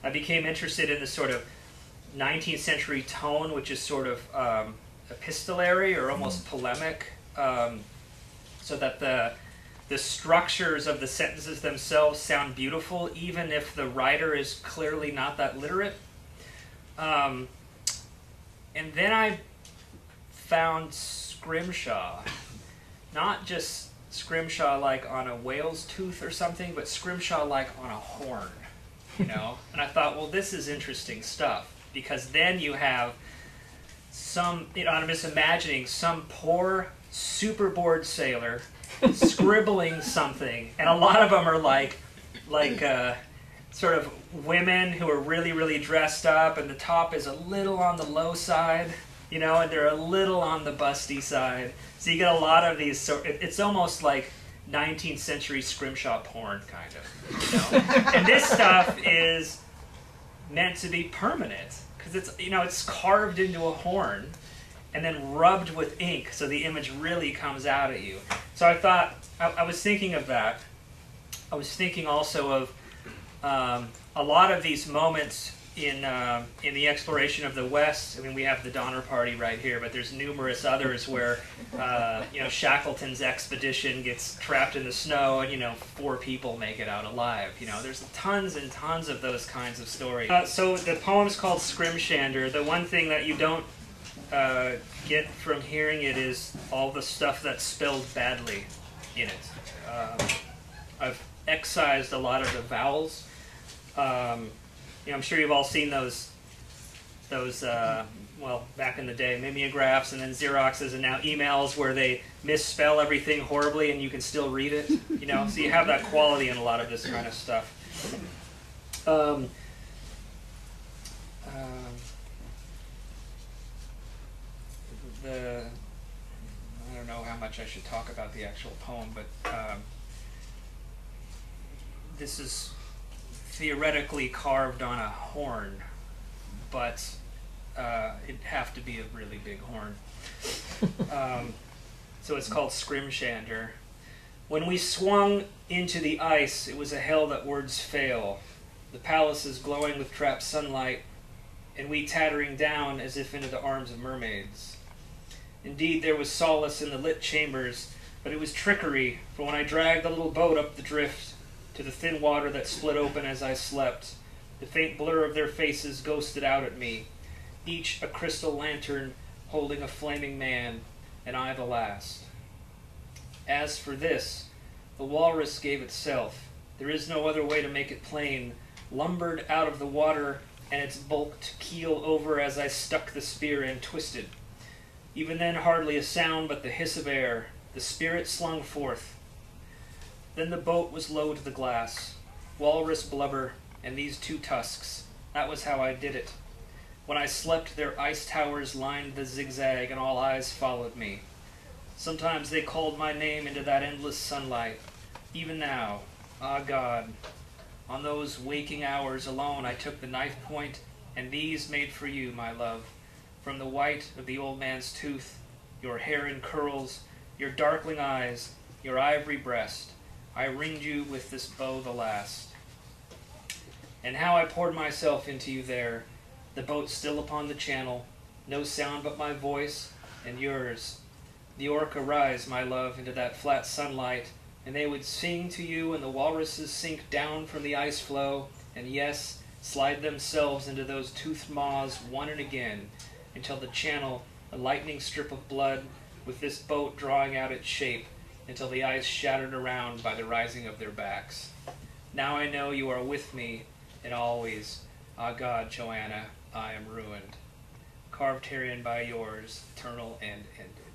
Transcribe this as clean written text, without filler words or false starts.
I became interested in this sort of 19th century tone, which is sort of epistolary or almost polemic, so that the structures of the sentences themselves sound beautiful, even if the writer is clearly not that literate. And then I found Scrimshaw, not just Scrimshaw like on a whale's tooth or something, but Scrimshaw like on a horn, you know? And I thought, well, this is interesting stuff, because then you have some, you know, I'm just imagining some poor, super bored sailor scribbling something, and a lot of them are like sort of women who are really, really dressed up, and the top is a little on the low side, you know, and they're a little on the busty side. So you get a lot of these, so it's almost like 19th century Scrimshaw porn, kind of, you know? And this stuff is meant to be permanent, because it's, you know, it's carved into a horn and then rubbed with ink, so the image really comes out at you. So I thought, I was thinking of that. I was thinking also of a lot of these moments in the exploration of the West. I mean, we have the Donner Party right here, but there's numerous others where, you know, Shackleton's expedition gets trapped in the snow, and, you know, 4 people make it out alive. You know, there's tons and tons of those kinds of stories. So the poem's called Scrimshander. The one thing that you don't get from hearing it is all the stuff that's spelled badly in it. I've excised a lot of the vowels. You know, I'm sure you've all seen those well, back in the day, mimeographs and then Xeroxes and now emails where they misspell everything horribly and you can still read it. You know, so you have that quality in a lot of this kind of stuff. I don't know how much I should talk about the actual poem, but this is theoretically carved on a horn, but it'd have to be a really big horn. So it's called Scrimshander. When we swung into the ice, it was a hell that words fail. The palaces glowing with trapped sunlight, and we tattering down as if into the arms of mermaids. Indeed, there was solace in the lit chambers, but it was trickery, for when I dragged the little boat up the drift to the thin water that split open as I slept, the faint blur of their faces ghosted out at me, each a crystal lantern holding a flaming man, and I the last. As for this, the walrus gave itself. There is no other way to make it plain, lumbered out of the water, and its bulked keel over as I stuck the spear and twisted. Even then hardly a sound but the hiss of air, the spirit slung forth. Then the boat was low to the glass, walrus blubber, and these 2 tusks. That was how I did it. When I slept, their ice towers lined the zigzag, and all eyes followed me. Sometimes they called my name into that endless sunlight. Even now, ah God, on those waking hours alone I took the knife point, and these made for you, my love. From the white of the old man's tooth, your hair in curls, your darkling eyes, your ivory breast, I ringed you with this bow the last. And how I poured myself into you there, the boat still upon the channel, no sound but my voice and yours. The orca rise, my love, into that flat sunlight, and they would sing to you, and the walruses sink down from the ice floe, and yes, slide themselves into those toothed maws one and again, until the channel, a lightning strip of blood, with this boat drawing out its shape, until the ice shattered around by the rising of their backs. Now I know you are with me, and always, ah God, Joanna, I am ruined. Carved herein by yours, eternal and ended.